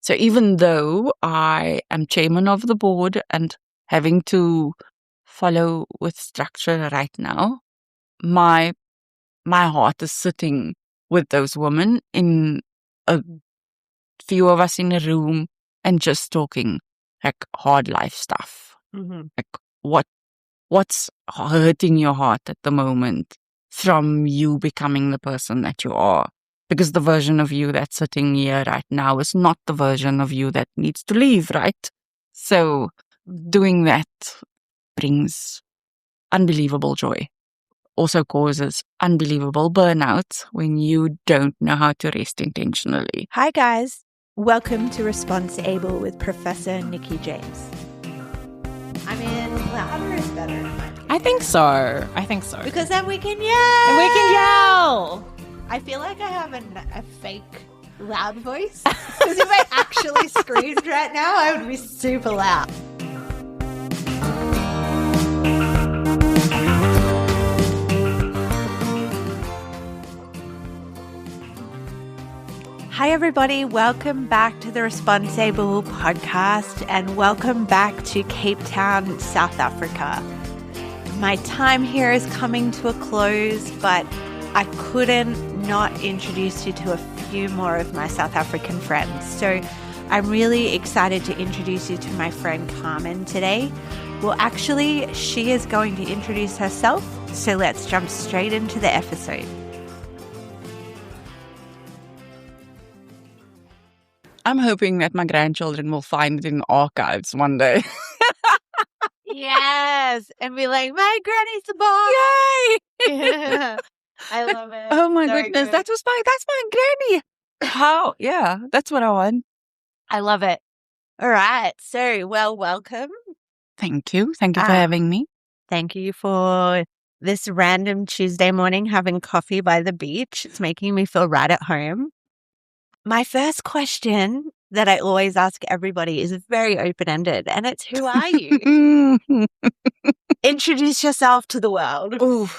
So even though I am chairman of the board and having to follow with structure right now, my heart is sitting with those women, in a few of us in a room, and just talking like hard life stuff. Like what's hurting your heart at the moment from you becoming the person that you are? Because the version of you that's sitting here right now is not the version of you that needs to leave, right? So doing that brings unbelievable joy. Also causes unbelievable burnout when you don't know how to rest intentionally. Hi guys, welcome to Responsible with Professor Nikki James. I mean, louder is better. I think so. Because then we can yell. I feel like I have a fake loud voice. Because if I actually screamed right now, I would be super loud. Hi everybody, welcome back to the Responsible podcast and welcome back to Cape Town, South Africa. My time here is coming to a close, but I couldn't not introduce you to a few more of my South African friends. So I'm really excited to introduce you to my friend Carmen today. Well, actually, she is going to introduce herself, so let's jump straight into the episode. I'm hoping that my grandchildren will find it in archives one day. Yes, and be like, my granny's the bomb. Yay! Yeah, I love it. Oh my So goodness, good. that's my granny. How? Yeah, that's what I want. I love it. All right, so welcome. Thank you for having me. Thank you for this random Tuesday morning having coffee by the beach. It's making me feel right at home. My first question that I always ask everybody is very open-ended, and it's, who are you? Introduce yourself to the world.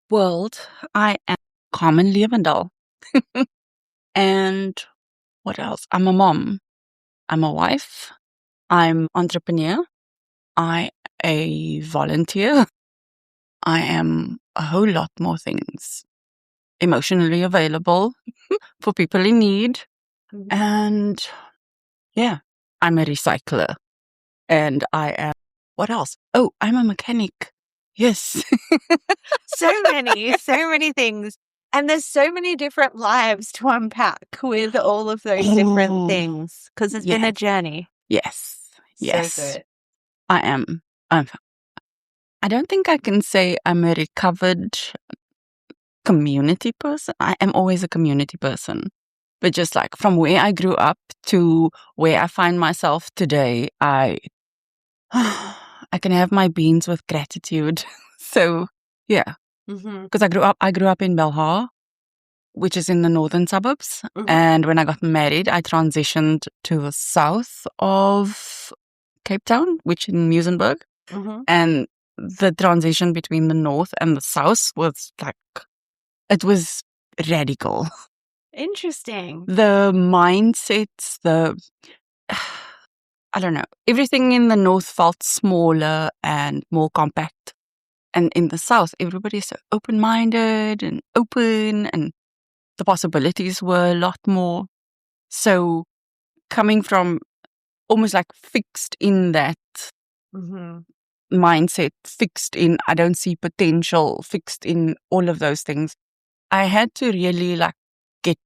World, I am Carmen Levendall. And what else? I'm a mom. I'm a wife. I'm entrepreneur. I a volunteer. I am a whole lot more things. Emotionally available for people in need. And yeah, I'm a recycler. And I am, what else? Oh, I'm a mechanic. Yes. So many things. And there's so many different lives to unpack with all of those different things, because it's been a journey. Yes. So good. I am. I don't think I can say I'm a recovered community person. I am always a community person. But just like from where I grew up to where I find myself today, I can have my beans with gratitude. So yeah, because I grew up in Belhar, which is in the northern suburbs. And when I got married, I transitioned to the south of Cape Town, which in Muizenberg. And the transition between the north and the south was like, it was radical. Interesting. The mindsets, I don't know, everything in the north felt smaller and more compact. And in the south, everybody is so open-minded and open, and the possibilities were a lot more. So coming from almost like fixed in that mindset, fixed in I don't see potential, fixed in all of those things, I had to really like get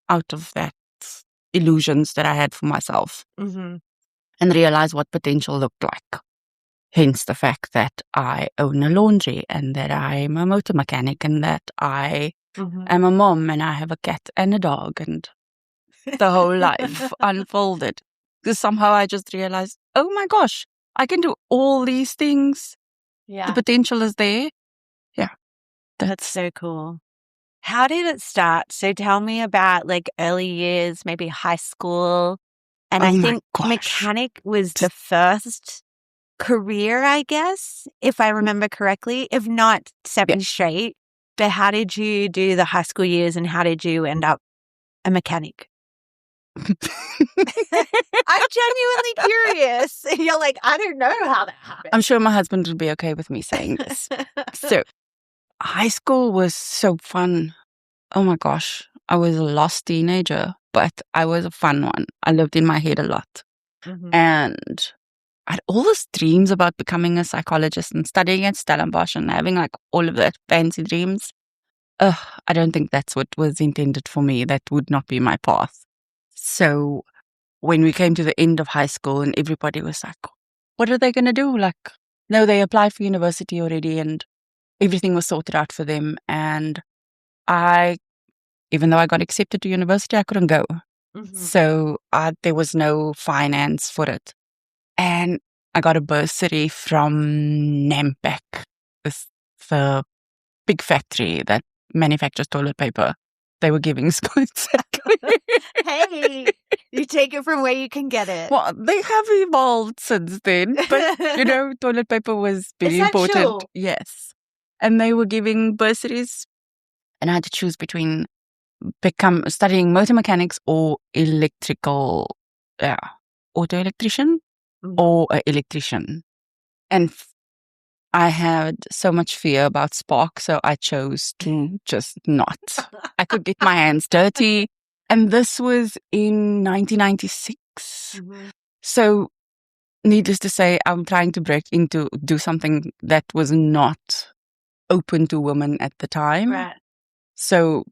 out of that illusions that I had for myself and realize what potential looked like. Hence the fact that I own a laundry and that I'm a motor mechanic and that I am a mom and I have a cat and a dog, and the whole life unfolded. Because somehow I just realized, oh my gosh, I can do all these things. Yeah. The potential is there. Yeah. That's so cool. How did it start? So tell me about like early years, maybe high school. And I think mechanic was the first career, I guess, if I remember correctly, if not set me straight. But how did you do the high school years and how did you end up a mechanic? I'm genuinely curious. You're like, I don't know how that happened. I'm sure my husband would be okay with me saying this. So, high school was so fun. Oh my gosh. I was a lost teenager, but I was a fun one. I lived in my head a lot. Mhm. And I had all these dreams about becoming a psychologist and studying at Stellenbosch and having like all of that fancy dreams. I don't think that's what was intended for me. That would not be my path. So when we came to the end of high school and everybody was like, what are they going to do? Like, no, they applied for university already and everything was sorted out for them. And even though I got accepted to university, I couldn't go. Mhm. So there was no finance for it. And I got a bursary from Nampak, the big factory that manufactures toilet paper. They were giving school exactly. Hey, you take it from where you can get it. Well, they have evolved since then, but toilet paper was very important. Essential. Yes. And they were giving bursaries, and I had to choose between studying motor mechanics or auto electrician or an electrician. And I had so much fear about spark, so I chose to just not. I could get my hands dirty. And this was in 1996. Mhm. So, needless to say, I'm trying to do something that was not open to women at the time. Right. So,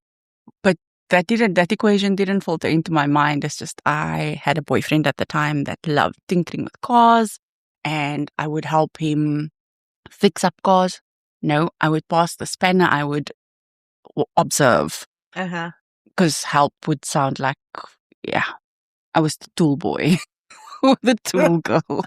but that equation didn't filter into my mind. It's just I had a boyfriend at the time that loved tinkering with cars, and I would help him fix up cars. No, I would pass the spanner. I would observe. Because help would sound like, I was the tool boy or the tool girl.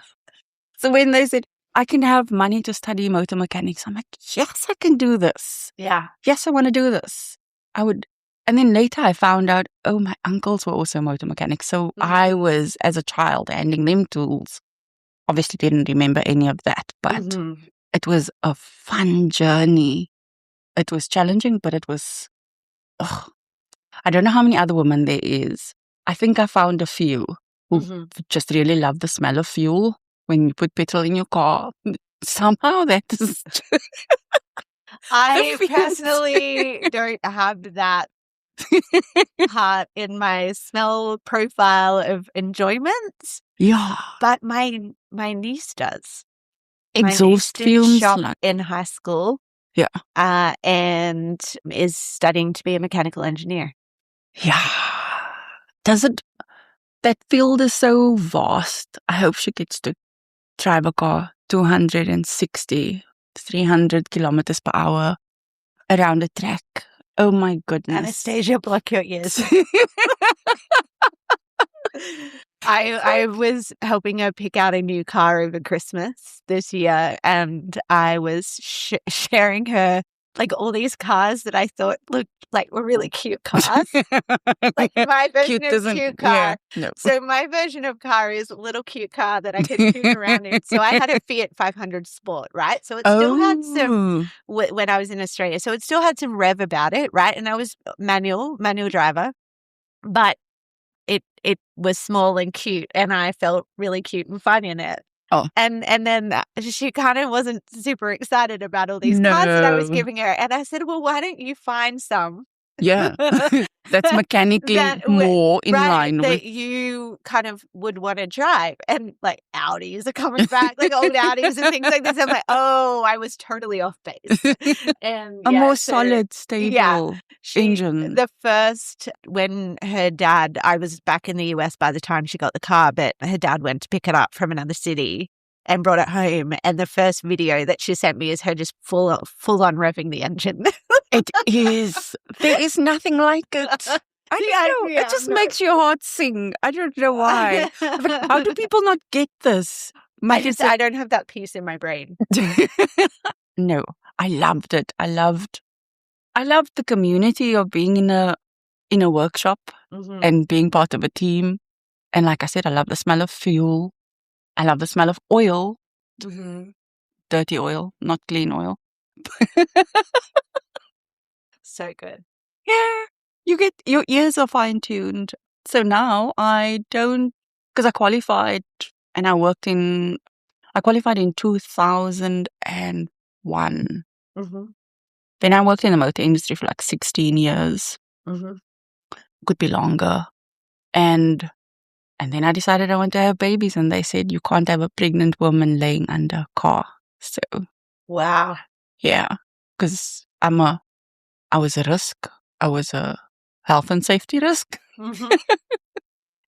So when they said, I can have money to study motor mechanics, I'm like, yes, I can do this. Yeah. Yes, I want to do this. And then later I found out, my uncles were also motor mechanics. So I was, as a child, handing them tools. Obviously didn't remember any of that, but it was a fun journey. It was challenging, but it was, I don't know how many other women there is. I think I found a few who just really love the smell of fuel when you put petrol in your car. Somehow that is... I personally don't have that part in my smell profile of enjoyment. Yeah. But my niece does. Exhaust fumes. In high school. Yeah. And is studying to be a mechanical engineer. Yeah. That field is so vast. I hope she gets to drive a car 260, 300 kilometers per hour around a track. Oh my goodness. Anastasia, block your ears. I was helping her pick out a new car over Christmas this year, and I was sharing her like all these cars that I thought looked like were really cute cars. Like my version of cute car. Yeah, no. So my version of car is a little cute car that I could tune around in. So I had a Fiat 500 Sport, right? So it still had some, when I was in Australia, so it still had some rev about it, right? And I was manual driver, but it was small and cute, and I felt really cute and fun in it. Oh. And then she kind of wasn't super excited about all these cars that I was giving her. And I said, well, why don't you find some? Yeah. That's mechanically more in line that with... you kind of would want to drive. And like Audis are coming back, like old Audis and things like this. I'm like, I was totally off base. And a more solid, stable engine. The first, when her dad, I was back in the US by the time she got the car, but her dad went to pick it up from another city and brought it home. And the first video that she sent me is her just full on revving the engine. It is. There is nothing like it. I don't know. It just makes your heart sing. I don't know why. But how do people not get this? I don't have that piece in my brain. No, I loved it. I loved the community of being in a workshop and being part of a team. And like I said, I love the smell of fuel. I love the smell of oil. Dirty oil, not clean oil. So good. Yeah. Your ears are fine-tuned. So now I don't, because I qualified and I qualified in 2001. Mm-hmm. Then I worked in the motor industry for like 16 years. Mm-hmm. Could be longer. And then I decided I want to have babies, and they said you can't have a pregnant woman laying under a car. So Wow. yeah, because I was a risk. I was a health and safety risk Mm-hmm.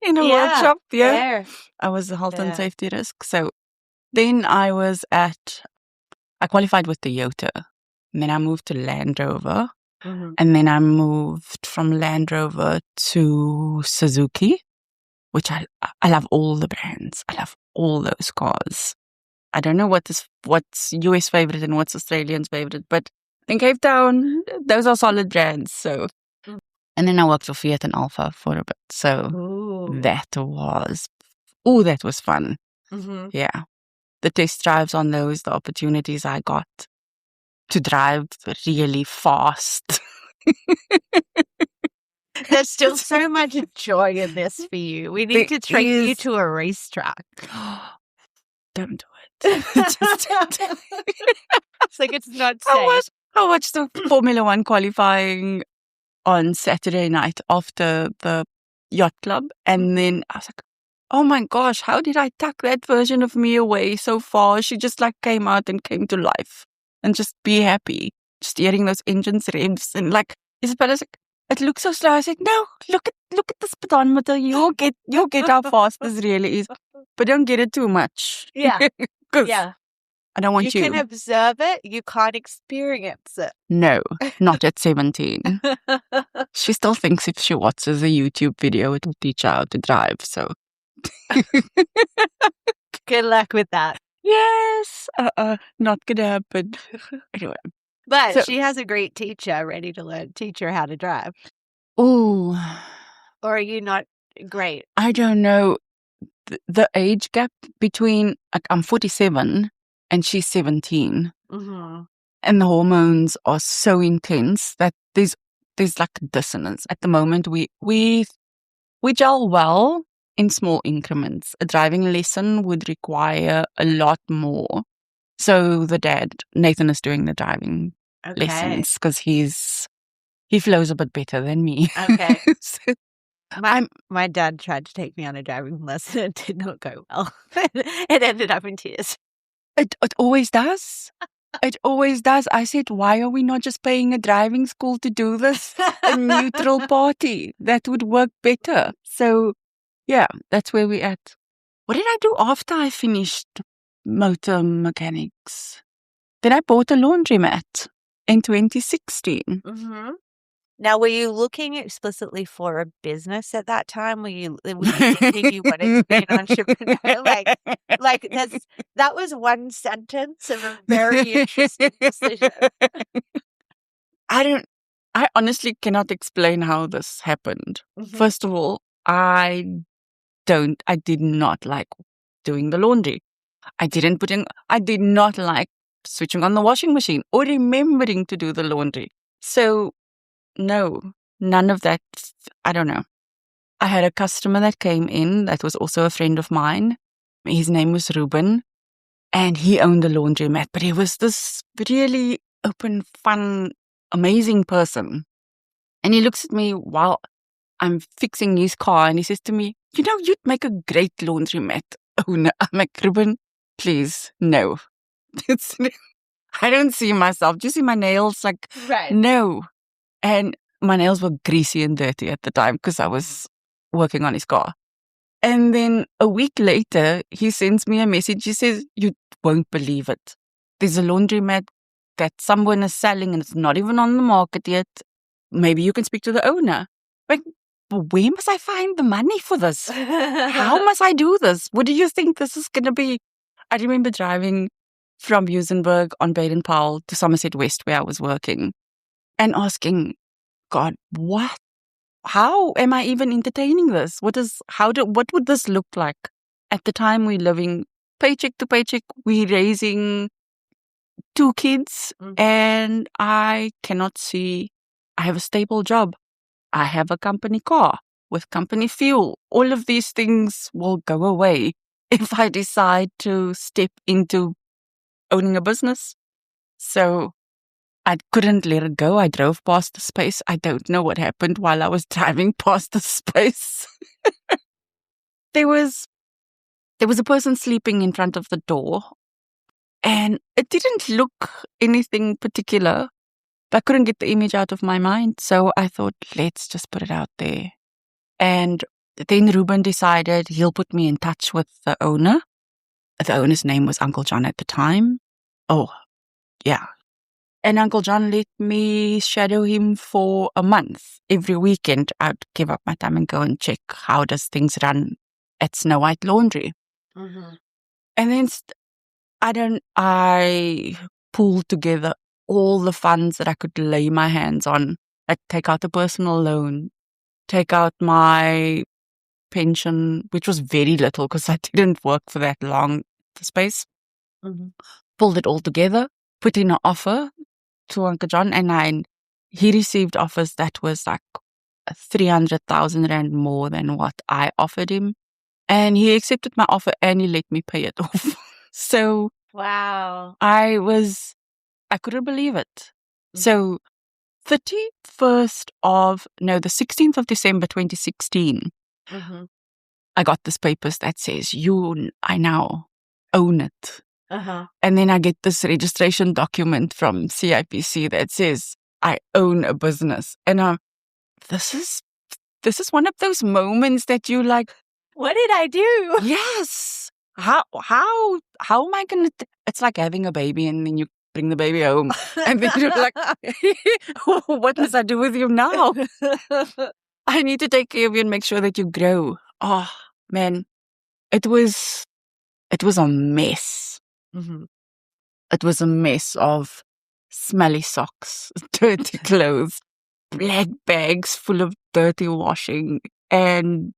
in a workshop. Yeah, Fair. I was a health and Yeah. safety risk. So then I qualified with Toyota, and then I moved to Land Rover, Mm-hmm. and then I moved from Land Rover to Suzuki, which I love all the brands. I love all those cars. I don't know what's US favorite and what's Australian's favorite, but in Cape Town, those are solid brands. So, Mm. and then I worked for Fiat and Alpha for a bit. So Ooh. that was fun. Mm-hmm. Yeah. The test drives on those, the opportunities I got to drive really fast. There's still so much joy in this for you. We need to take you to a racetrack. Don't do it. Just don't. It's like it's not safe. I watched the Formula One qualifying on Saturday night after the yacht club, and then I was like, oh my gosh, how did I tuck that version of me away so far? She just like came out and came to life and just be happy. Just hearing those engines revs and like Isabella's like, it looks so slow. I said, no, look at the speedometer. You'll get how fast this really is. But don't get it too much. Yeah. 'Cause Yeah. I don't want you. You can observe it, you can't experience it. No, not at 17. She still thinks if she watches a YouTube video, it will teach her how to drive. So Good luck with that. yes, not gonna happen. Anyway, But she has a great teacher ready to teach her how to drive. ooh, Or are you not great? I don't know. The age gap between, like, I'm 47 and she's 17, Mm-hmm. and the hormones are so intense that there's like dissonance. At the moment, we gel well in small increments. A driving lesson would require a lot more. So the dad, Nathan, is doing the driving lessons because he flows a bit better than me. Okay. So my dad tried to take me on a driving lesson. It did not go well. It ended up in tears. It always does. It always does. I said, why are we not just paying a driving school to do this? A neutral party. That would work better. So, yeah, that's where we're at. What did I do after I finished motor mechanics? Then I bought a laundromat in 2016. Mm-hmm. Now, were you looking explicitly for a business at that time? Were you thinking you wanted to be an entrepreneur? Like that was one sentence of a very interesting decision. I honestly cannot explain how this happened. Mm-hmm. First of all, I did not like doing the laundry. I did not like switching on the washing machine or remembering to do the laundry. So no, none of that. I don't know. I had a customer that came in that was also a friend of mine. His name was Ruben, and he owned a laundromat, but he was this really open, fun, amazing person. And he looks at me while I'm fixing his car, and he says to me, you know, you'd make a great laundromat owner. I'm like, Ruben, please, no. I don't see myself. Do you see my nails? Like, right. No. And my nails were greasy and dirty at the time because I was working on his car. And then a week later, he sends me a message. He says, you won't believe it. There's a laundromat that someone is selling and it's not even on the market yet. Maybe you can speak to the owner. Like, where must I find the money for this? How must I do this? What do you think this is going to be? I remember driving from Muizenberg on Baden-Powell to Somerset West where I was working and asking, God, what? How am I even entertaining this? What would this look like? At the time, we're living paycheck to paycheck. We're raising 2 kids, and I cannot see. I have a stable job. I have a company car. with company fuel. All of these things will go away if I decide to step into owning a business. So I couldn't let it go. I drove past the space. I don't know what happened while I was driving past the space. There was a person sleeping in front of the door, and it didn't look anything particular. I couldn't get the image out of my mind, so I thought, let's just put it out there. And then Ruben decided he'll put me in touch with the owner. The owner's name was Uncle John at the time. Oh, yeah. And Uncle John let me shadow him for a month. Every weekend, I'd give up my time and go and check how does things run at Snow White Laundry. Mm-hmm. And then I pulled together all the funds that I could lay my hands on. I'd take out a personal loan, take out my pension, which was very little because I didn't work for that long space. Mm-hmm. Pulled it all together, put in an offer to Uncle John, and he received offers that was like 300,000 Rand more than what I offered him. And he accepted my offer and he let me pay it off. So wow. I couldn't believe it. Mm-hmm. So the 16th of December 2016, mm-hmm. I got this papers that says, I now own it. Uh-huh. And then I get this registration document from CIPC that says, I own a business. And this is one of those moments that you like, what did I do? Yes. How am I going to, it's like having a baby and then you bring the baby home and then you're like, what must I do with you now? I need to take care of you and make sure that you grow. Oh, man, it was a mess. Mm-hmm. It was a mess of smelly socks, dirty clothes, black bags full of dirty washing. And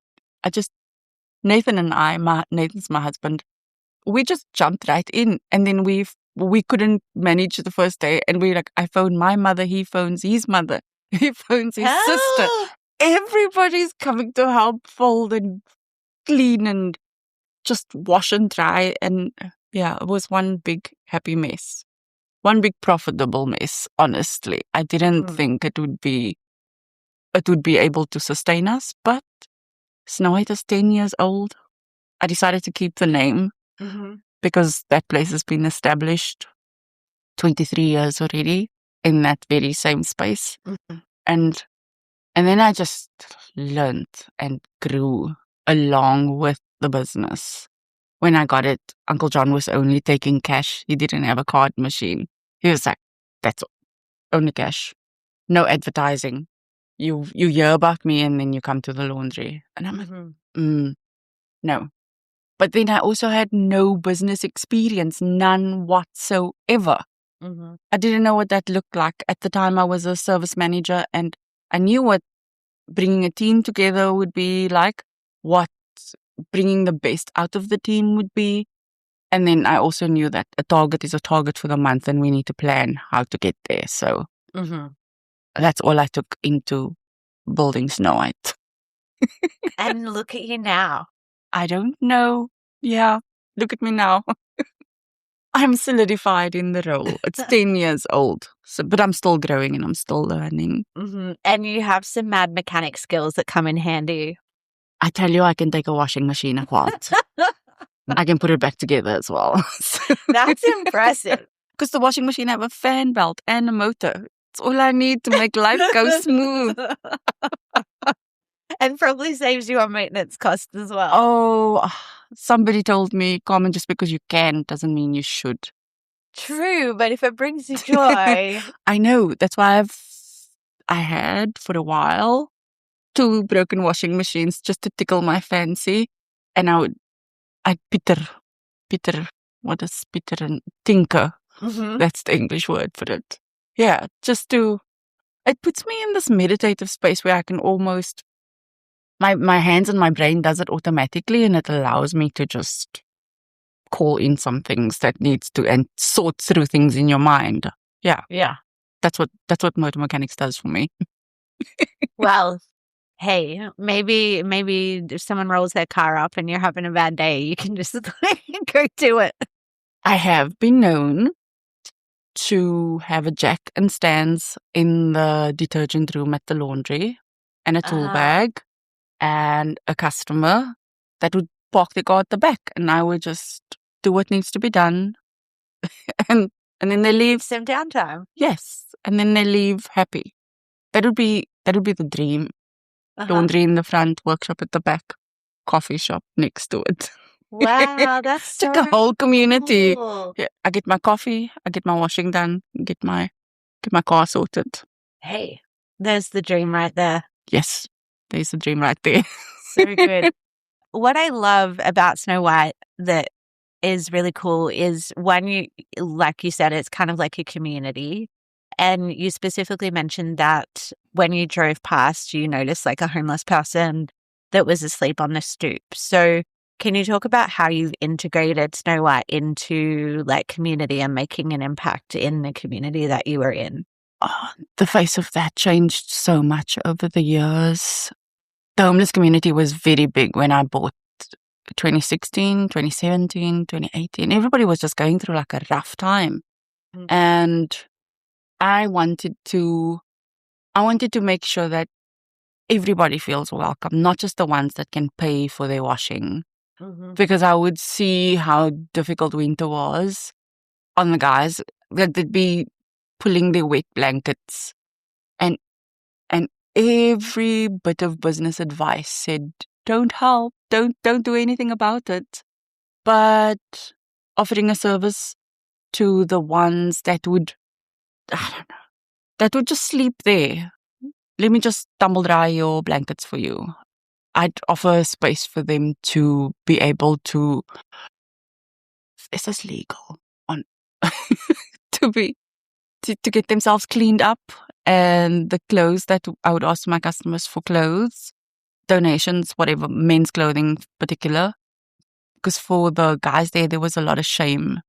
Nathan's my husband, we just jumped right in. And then we couldn't manage the first day. And I phoned my mother, he phones his mother, he phones his sister. Everybody's coming to help fold and clean and just wash and dry. And yeah, it was one big happy mess. One big profitable mess, honestly. I didn't think it would be able to sustain us, but Snow White is 10 years old. I decided to keep the name because that place has been established 23 years already in that very same space. Mm-hmm. And then I just learned and grew along with the business. When I got it, Uncle John was only taking cash. He didn't have a card machine. He was like, that's all. Only cash. No advertising. You hear about me and then you come to the laundry. And I'm like, no. But then I also had no business experience, none whatsoever. Mm-hmm. I didn't know what that looked like. At the time, I was a service manager and I knew what bringing a team together would be like, what bringing the best out of the team would be. And then I also knew that a target is a target for the month and we need to plan how to get there. So that's all I took into building Snow White. And look at you now. I don't know. Yeah, look at me now. I'm solidified in the role. It's 10 years old, but I'm still growing and I'm still learning. Mm-hmm. And you have some mad mechanic skills that come in handy. I tell you, I can take a washing machine apart. I can put it back together as well. That's impressive. Because the washing machine have a fan belt and a motor. It's all I need to make life go smooth. And probably saves you on maintenance costs as well. Oh, somebody told me, Carmen, just because you can doesn't mean you should. True, but if it brings you joy. I know. That's why I had for a while 2 broken washing machines just to tickle my fancy. And I'd what is pitter and tinker? Mm-hmm. That's the English word for it. Yeah, it puts me in this meditative space where I can almost, my hands and my brain does it automatically and it allows me to just call in some things that needs to and sort through things in your mind. Yeah. Yeah. That's what motor mechanics does for me. Well, Hey, maybe if someone rolls their car up and you're having a bad day, you can just go do it. I have been known to have a jack and stands in the detergent room at the laundry and a tool bag and a customer that would park their car at the back, and I would just do what needs to be done and then they leave. Some downtime. Yes, and then they leave happy. That would be the dream. Laundry in the front, workshop at the back, coffee shop next to it. Wow, that's It's so like a whole community. cool. Yeah, I get my coffee, I get my washing done, get my car sorted. Hey, there's the dream right there. Yes, there's a dream right there. So good. What I love about Snow White that is really cool is when you, like you said, it's kind of like a community. And you specifically mentioned that when you drove past, you noticed like a homeless person that was asleep on the stoop. So can you talk about how you've integrated Snow White into like community and making an impact in the community that you were in? Oh, the face of that changed so much over the years. The homeless community was very big when I bought 2016, 2017, 2018. Everybody was just going through like a rough time. And I wanted to make sure that everybody feels welcome, not just the ones that can pay for their washing. Because I would see how difficult winter was on the guys that they'd be pulling their wet blankets, and every bit of business advice said, don't help, don't do anything about it. But offering a service to the ones that would, I don't know, that would just sleep there. Let me just tumble dry your blankets for you. I'd offer a space for them to be able to, is this legal? To get themselves cleaned up, and the clothes that I would ask my customers for clothes, donations, whatever, men's clothing in particular. Because for the guys there was a lot of shame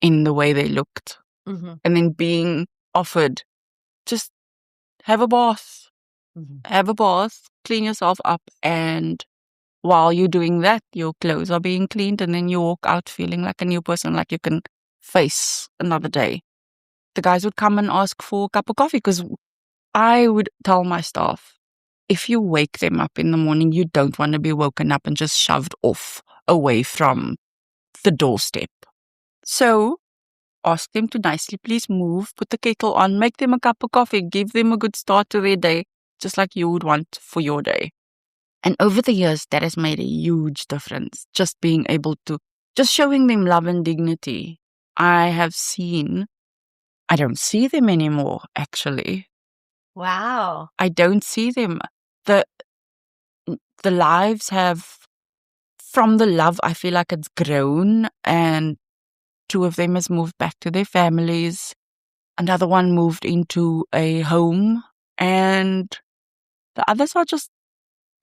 in the way they looked. And then being offered, just have a bath, clean yourself up, and while you're doing that, your clothes are being cleaned, and then you walk out feeling like a new person, like you can face another day. The guys would come and ask for a cup of coffee, because I would tell my staff, if you wake them up in the morning, you don't want to be woken up and just shoved off away from the doorstep. So ask them to nicely please move, put the kettle on, make them a cup of coffee, give them a good start to their day, just like you would want for your day. And over the years, that has made a huge difference. Just being able to, just showing them love and dignity. I don't see them anymore, actually. Wow. I don't see them. The lives have, from the love, I feel like it's grown, and 2 of them has moved back to their families. Another one moved into a home, and the others are just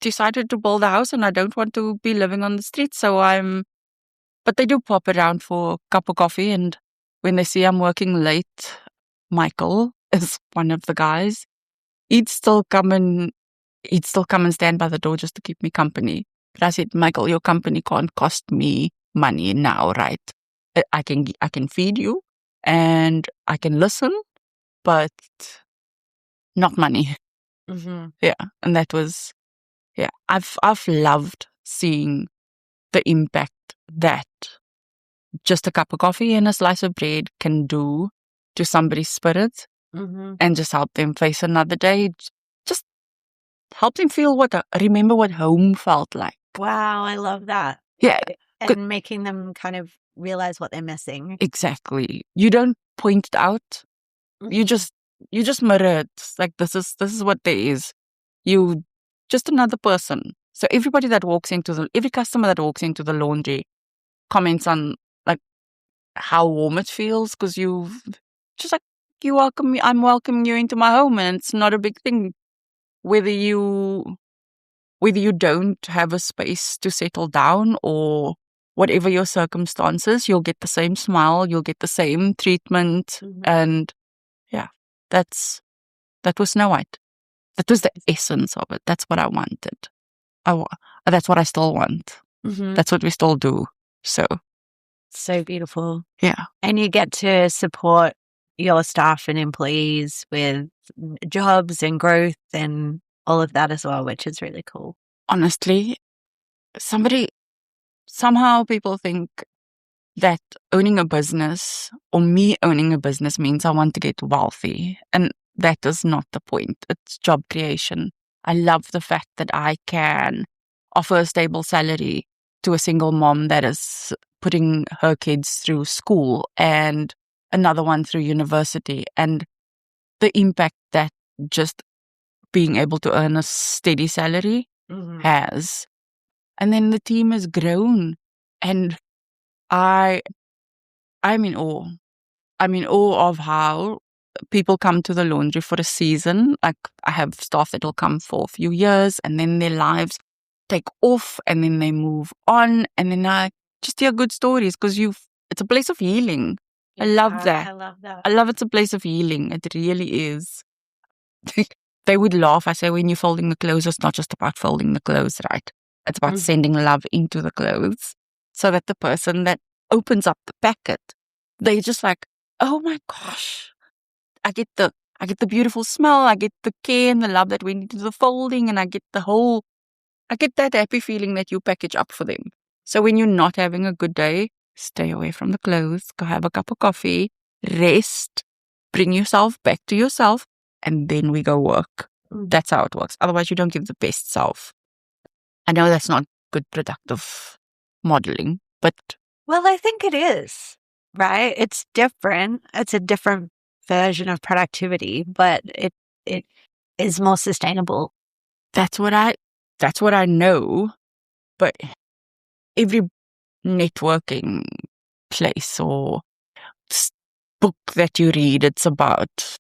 decided to build a house, and I don't want to be living on the street. But they do pop around for a cup of coffee, and when they see I'm working late, Michael is one of the guys. He'd still come and stand by the door just to keep me company. But I said, Michael, your company can't cost me money now, right? I can feed you and I can listen, but not money. Yeah, and that was, yeah. I've loved seeing the impact that just a cup of coffee and a slice of bread can do to somebody's spirit, and just help them face another day. Just help them remember what home felt like. Wow, I love that. Yeah. And making them kind of realize what they're missing. Exactly. You don't point it out. You just mirror it. Like, this is what there is. You just another person. So every customer that walks into the laundry comments on like how warm it feels, because you just like, you welcome me, I'm welcoming you into my home, and it's not a big thing whether you don't have a space to settle down or whatever your circumstances. You'll get the same smile, you'll get the same treatment, and yeah, that was Snow White. That was the essence of it. That's what I wanted. That's what I still want. That's what we still do. So beautiful. yeah. And you get to support your staff and employees with jobs and growth and all of that as well, which is really cool. Honestly, somehow people think that owning a business or me owning a business means I want to get wealthy. And that is not the point. It's job creation. I love the fact that I can offer a stable salary to a single mom that is putting her kids through school and another one through university, and the impact that just being able to earn a steady salary has. And then the team has grown, and I'm in awe. I'm in awe of how people come to the laundry for a season. Like, I have staff that will come for a few years and then their lives take off and then they move on. And then I just hear good stories because it's a place of healing. I love that. I love that. I love it's a place of healing. It really is. They would laugh. I say, when you're folding the clothes, it's not just about folding the clothes, right? It's about sending love into the clothes so that the person that opens up the packet, they just like, oh my gosh, I get the beautiful smell, I get the care and the love that went into the folding, and I get that happy feeling that you package up for them. So when you're not having a good day, stay away from the clothes, go have a cup of coffee, rest, bring yourself back to yourself, and then we go work. That's how it works. Otherwise, you don't give the best self. I know that's not good productive modeling, but... Well, I think it is, right? It's different. It's a different version of productivity, but it is more sustainable. That's what I know. But every networking place or book that you read, it's about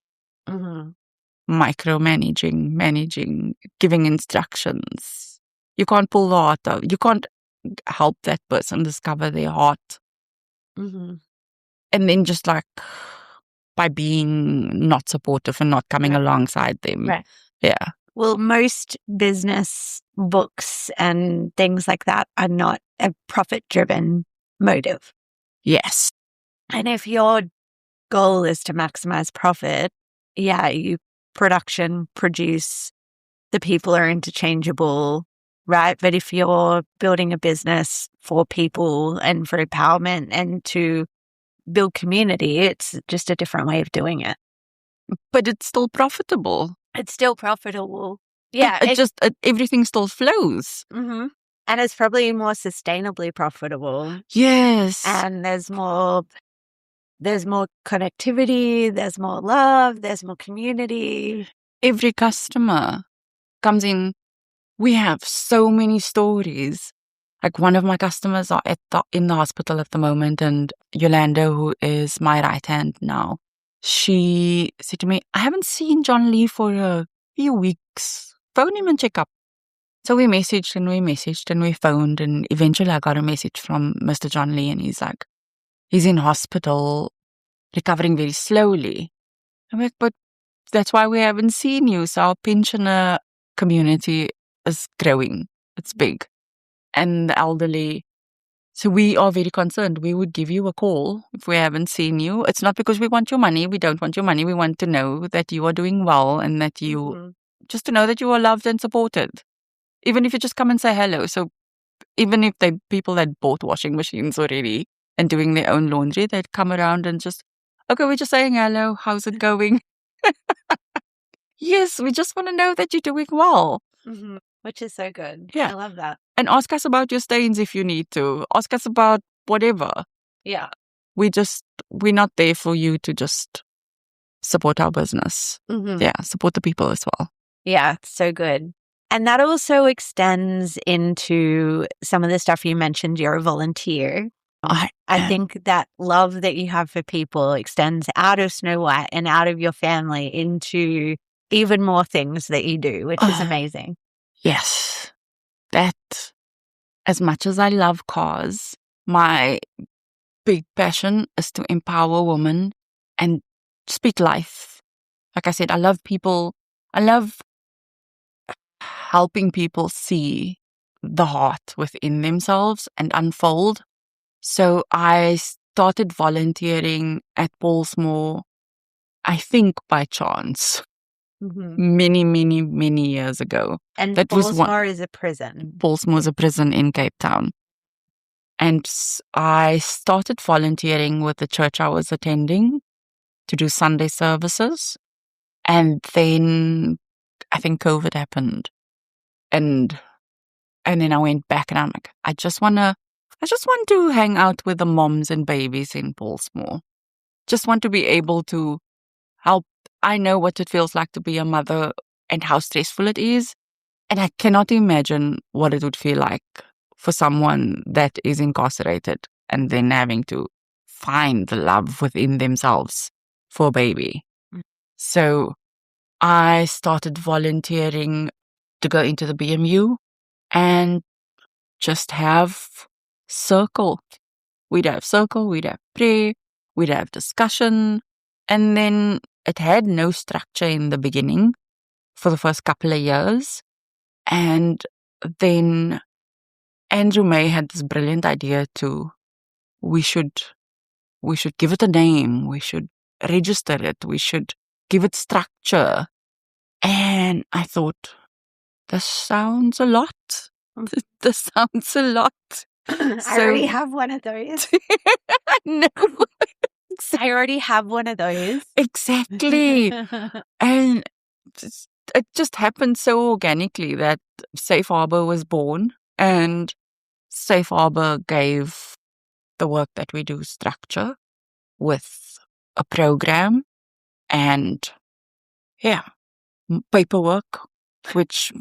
micromanaging, managing, giving instructions. You can't pull the heart out. You can't help that person discover their heart. And then just like by being not supportive and not coming alongside them. Right. Yeah. Well, most business books and things like that are not a profit-driven motive. Yes. And if your goal is to maximize profit, you produce, the people are interchangeable, right? But if you're building a business for people and for empowerment and to build community, it's just a different way of doing it. But it's still profitable. It's still profitable. Yeah. Everything still flows. And it's probably more sustainably profitable. Yes. And there's more connectivity, there's more love, there's more community. Every customer comes in. We have so many stories. Like, one of my customers are in the hospital at the moment, and Yolanda, who is my right hand now, she said to me, I haven't seen John Lee for a few weeks. Phone him and check up. So we messaged and we phoned, and eventually I got a message from Mr. John Lee, and he's like, he's in hospital, recovering very slowly. I'm like, but that's why we haven't seen you. So our pensioner community is growing. It's big. And the elderly. So we are very concerned. We would give you a call if we haven't seen you. It's not because we want your money. We don't want your money. We want to know that you are doing well and that just to know that you are loved and supported. Even if you just come and say hello. So even if people that bought washing machines already and doing their own laundry, they'd come around and just, okay, we're just saying hello. How's it going? Yes, we just want to know that you're doing well. Which is so good. Yeah. I love that. And ask us about your stains if you need to. Ask us about whatever. Yeah. We're not there for you to just support our business. Yeah, support the people as well. Yeah, so good. And that also extends into some of the stuff you mentioned. You're a volunteer. I think that love that you have for people extends out of Snow White and out of your family into even more things that you do, which is amazing. Yes. That, as much as I love cars, my big passion is to empower women and speak life. Like I said, I love people. I love helping people see the heart within themselves and unfold. So I started volunteering at Paulsmoor, I think by chance, many, many, many years ago. And that was Paulsmoor is a prison. Paulsmoor is a prison in Cape Town. And I started volunteering with the church I was attending to do Sunday services. And then I think COVID happened. And then I went back and I'm like, I just want to hang out with the moms and babies in Paulsmoor. Just want to be able to help. I know what it feels like to be a mother and how stressful it is. And I cannot imagine what it would feel like for someone that is incarcerated and then having to find the love within themselves for a baby. So I started volunteering to go into the BMU and just have circle. We'd have circle, we'd have prayer, we'd have discussion. And then it had no structure in the beginning for the first couple of years. And then Andrew May had this brilliant idea we should give it a name, we should register it, we should give it structure. And I thought, this sounds a lot. This sounds a lot. I already have one of those. No. I already have one of those. Exactly. And it just happened so organically that Safe Harbor was born, and Safe Harbor gave the work that we do structure with a program and paperwork, which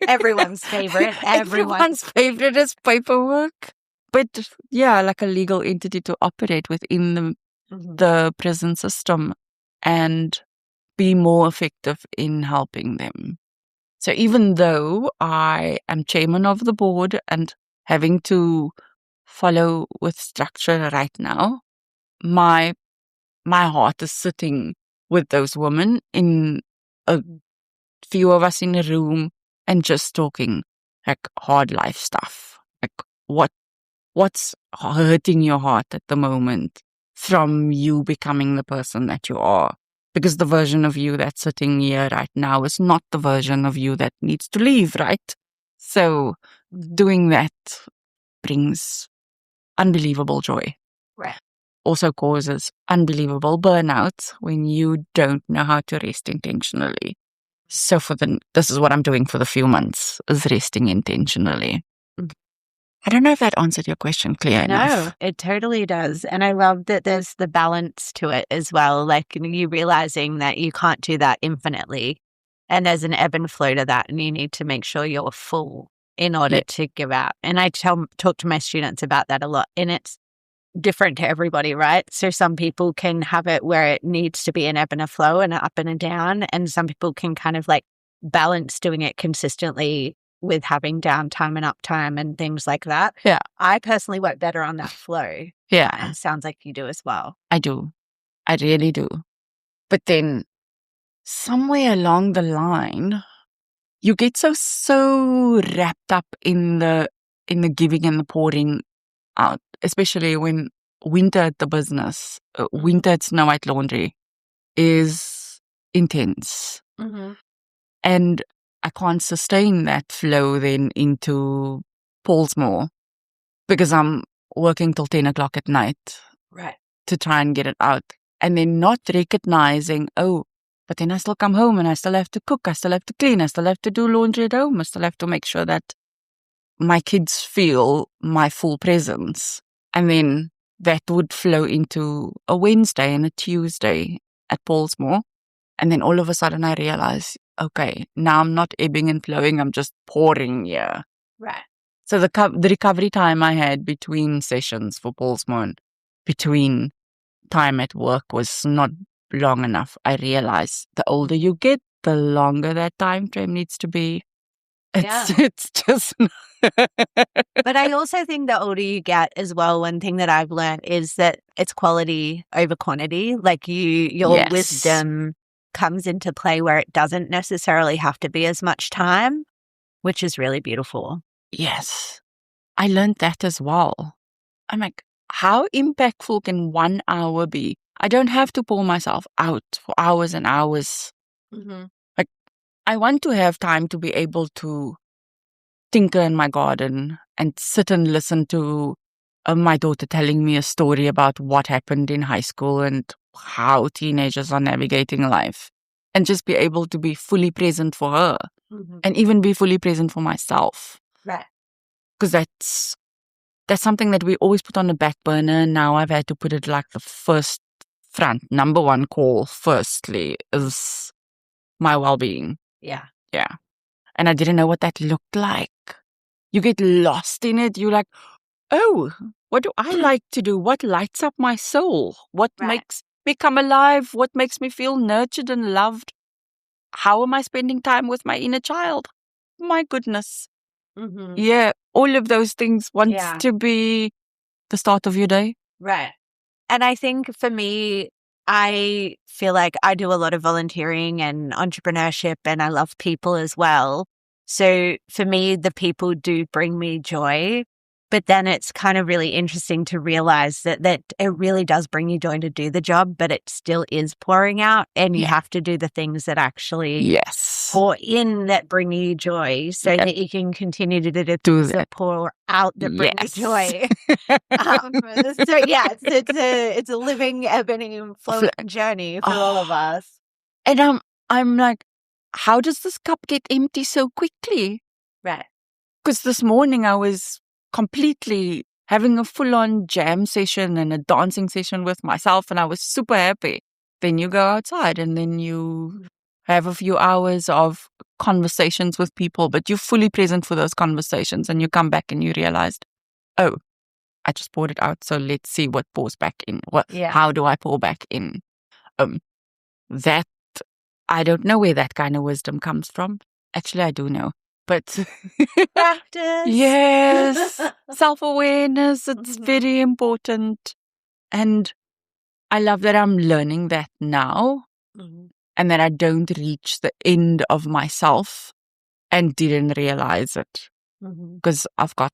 everyone's favorite. Everyone's favorite is paperwork. But like a legal entity to operate within the prison system and be more effective in helping them. So even though I am chairman of the board and having to follow with structure right now, my heart is sitting with those women, in a few of us in a room, and just talking like hard life stuff. Like what's hurting your heart at the moment from you becoming the person that you are? Because the version of you that's sitting here right now is not the version of you that needs to leave, right? So doing that brings unbelievable joy. Right. Also causes unbelievable burnout when you don't know how to rest intentionally. So this is what I'm doing for the few months, is resting intentionally. I don't know if that answered your question clear enough. No, it totally does. And I love that there's the balance to it as well. Like you realizing that you can't do that infinitely. And there's an ebb and flow to that. And you need to make sure you're full in order to give out. And I talk to my students about that a lot. And it's different to everybody, right? So some people can have it where it needs to be an ebb and a flow and an up and a down. And some people can kind of like balance doing it consistently with having downtime and uptime and things like that. Yeah. I personally work better on that flow. Yeah. And it sounds like you do as well. I do. I really do. But then somewhere along the line, you get so wrapped up in the giving and the pouring out, especially when winter at the business, winter at Snow White Laundry is intense. And I can't sustain that flow then into Paulsmoor because I'm working till 10 o'clock at night. Right. To try and get it out. And then not recognizing, but then I still come home and I still have to cook, I still have to clean, I still have to do laundry at home, I still have to make sure that my kids feel my full presence. And then that would flow into a Wednesday and a Tuesday at Paulsmoor. And then all of a sudden I realize, okay, now I'm not ebbing and flowing, I'm just pouring here. Right. So the recovery time I had between sessions for Paulsmoor and between time at work was not long enough. I realized the older you get, the longer that time frame needs to be. It's just... But I also think the older you get as well, one thing that I've learned is that it's quality over quantity. Like your wisdom comes into play where it doesn't necessarily have to be as much time, which is really beautiful. Yes. I learned that as well. I'm like, how impactful can 1 hour be? I don't have to pour myself out for hours and hours. Mm-hmm. Like, I want to have time to be able to tinker in my garden and sit and listen to my daughter telling me a story about what happened in high school and how teenagers are navigating life, and just be able to be fully present for her and even be fully present for myself. Right. Because that's something that we always put on the back burner. Now I've had to put it like the first front, number one call firstly is my well-being. Yeah. Yeah. And I didn't know what that looked like. You get lost in it. You're like, oh, what do I like to do? What lights up my soul? What makes me come alive? What makes me feel nurtured and loved? How am I spending time with my inner child? My goodness. Mm-hmm. Yeah, all of those things wants to be the start of your day. Right. And I think for me, I feel like I do a lot of volunteering and entrepreneurship, and I love people as well. So for me, the people do bring me joy. But then it's kind of really interesting to realize that it really does bring you joy to do the job, but it still is pouring out, and you have to do the things that actually pour in that bring you joy so that you can continue to do the things that pour out that bring you joy. So yeah, it's a living, ebbing and flowing journey for all of us. And I'm like, how does this cup get empty so quickly? Right. Because this morning I was completely having a full-on jam session and a dancing session with myself, and I was super happy. Then you go outside and then you have a few hours of conversations with people, but you're fully present for those conversations, and you come back and you realized, oh, I just poured it out, so let's see what pours back in. How do I pour back in? That, I don't know where that kind of wisdom comes from. Actually, I do know. But practice. Yes. Self-awareness. It's very important. And I love that I'm learning that now and that I don't reach the end of myself and didn't realize it. Because I've got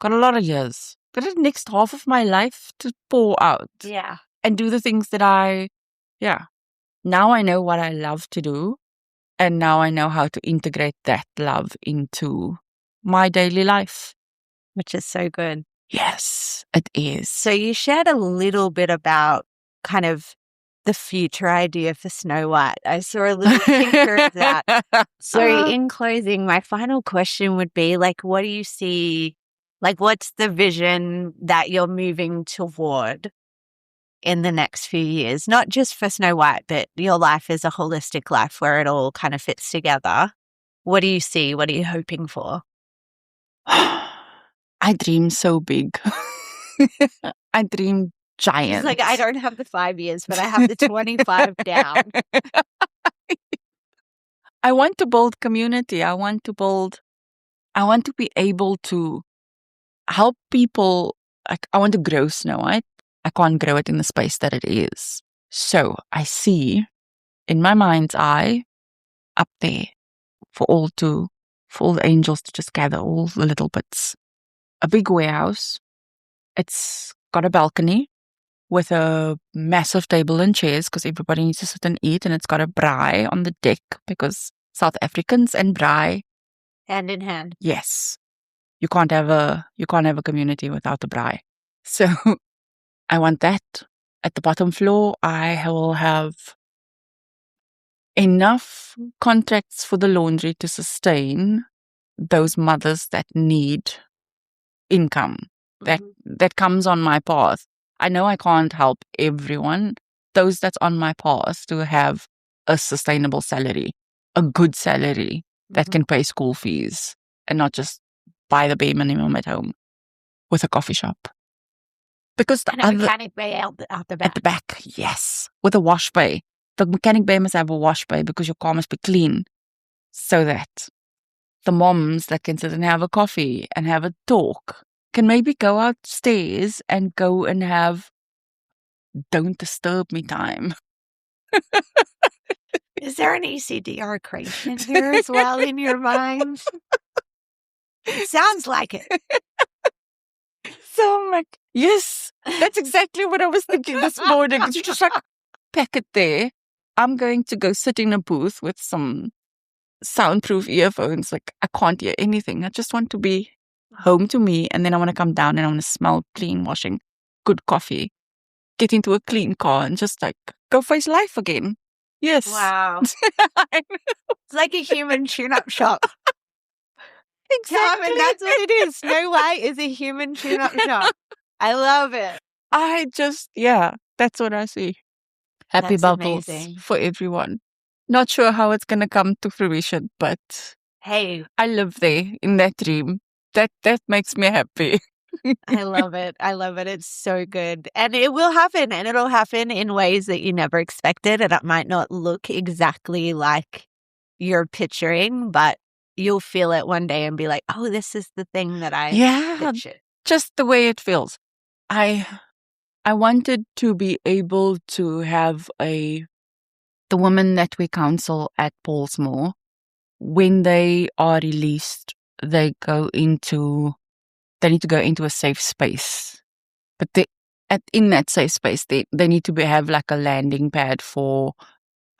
a lot of years. Got the next half of my life to pour out. Yeah. And do the things that now I know what I love to do. And now I know how to integrate that love into my daily life. Which is so good. Yes, it is. So you shared a little bit about kind of the future idea for Snow White. I saw a little tinker of that. So in closing, my final question would be, like, what do you see, like, what's the vision that you're moving toward in the next few years? Not just for Snow White, but your life is a holistic life where it all kind of fits together. What do you see? What are you hoping for? I dream so big. I dream giant. It's like, I don't have the 5 years, but I have the 25 down. I want to build community. I want to be able to help people. Like, I want to grow Snow White. I can't grow it in the space that it is. So I see in my mind's eye up there for all the angels to just gather all the little bits. A big warehouse. It's got a balcony with a massive table and chairs because everybody needs to sit and eat, and it's got a braai on the deck because South Africans and braai hand in hand. Yes. You can't have a community without a braai. So I want that. At the bottom floor, I will have enough contracts for the laundry to sustain those mothers that need income that comes on my path. I know I can't help everyone. Those that's on my path to have a sustainable salary, a good salary that can pay school fees and not just buy the bare minimum at home with a coffee shop. Because the mechanic bay out the back. At the back, yes. With a wash bay. The mechanic bay must have a wash bay because your car must be clean. So that the moms that can sit and have a coffee and have a talk can maybe go upstairs and go and have don't disturb me time. Is there an ECDR creation here as well in your mind? It sounds like it. So I'm like, yes, that's exactly what I was thinking this morning. It's just like, pack it there. I'm going to go sit in a booth with some soundproof earphones. Like, I can't hear anything. I just want to be home to me. And then I want to come down and I want to smell clean washing, good coffee, get into a clean car and just like go face life again. Yes. Wow. It's like a human tune-up shop. Exactly. Carmen, that's what it is. Snow White is a human tune-up shop. I love it. That's what I see. Happy That's bubbles amazing. for everyone. Not sure how it's going to come to fruition, but hey, I live there in that dream. That makes me happy. I love it. I love it. It's so good. And it will happen. And it'll happen in ways that you never expected. And it might not look exactly like you're picturing, but you'll feel it one day and be like, oh, this is the thing that I pictured. Just the way it feels. I wanted to be able to have the women that we counsel at Paulsmoor, when they are released, they need to go into a safe space. But in that safe space, they need to have like a landing pad for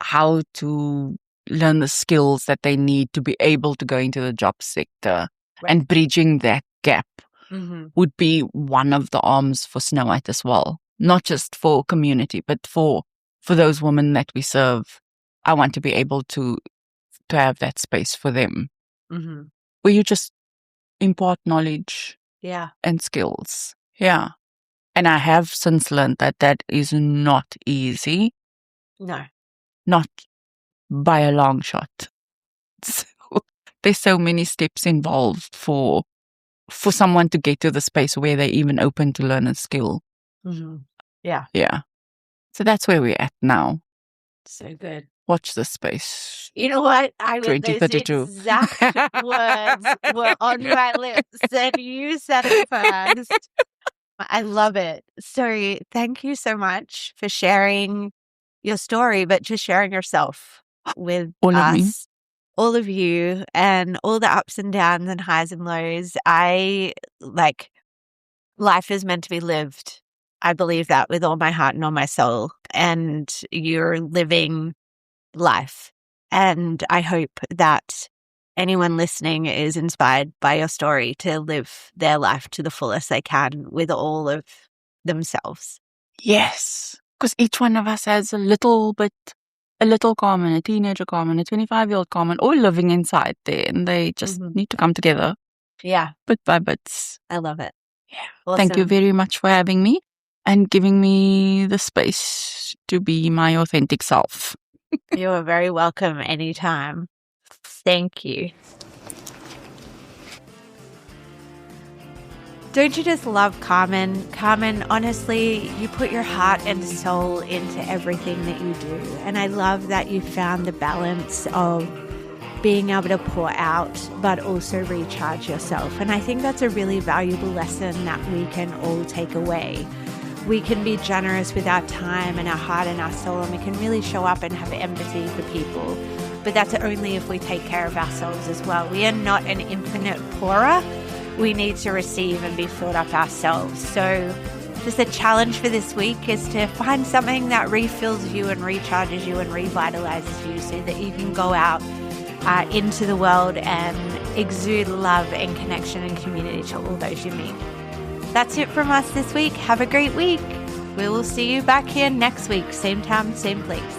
how to learn the skills that they need to be able to go into the job sector. Right. And bridging that gap would be one of the arms for Snow White as well. Not just for community, but for those women that we serve. I want to be able to have that space for them. Where you just impart knowledge and skills. Yeah. And I have since learned that is not easy. No. Not by a long shot. So, there's so many steps involved for someone to get to the space where they're even open to learn a skill. Yeah. Yeah. So that's where we're at now. So good. Watch this space. You know what? I those exact words were on my lips and you said it first. I love it. So thank you so much for sharing your story, but just sharing yourself with us, all of you, and all the ups and downs and highs and lows. Life is meant to be lived. I believe that with all my heart and all my soul. And you're living life. And I hope that anyone listening is inspired by your story to live their life to the fullest they can with all of themselves. Yes. Because each one of us has a little Carmen, a teenager Carmen, a 25-year-old Carmen, all living inside there. And they just need to come together. Yeah. Bit by bits. I love it. Yeah. Awesome. Thank you very much for having me and giving me the space to be my authentic self. You're very welcome anytime. Thank you. Don't you just love Carmen? Carmen, honestly, you put your heart and soul into everything that you do. And I love that you found the balance of being able to pour out, but also recharge yourself. And I think that's a really valuable lesson that we can all take away. We can be generous with our time and our heart and our soul, and we can really show up and have empathy for people. But that's only if we take care of ourselves as well. We are not an infinite pourer. We need to receive and be filled up ourselves. So just a challenge for this week is to find something that refills you and recharges you and revitalizes you so that you can go out into the world and exude love and connection and community to all those you meet. That's it from us this week. Have a great week. We will see you back here next week. Same time, same place.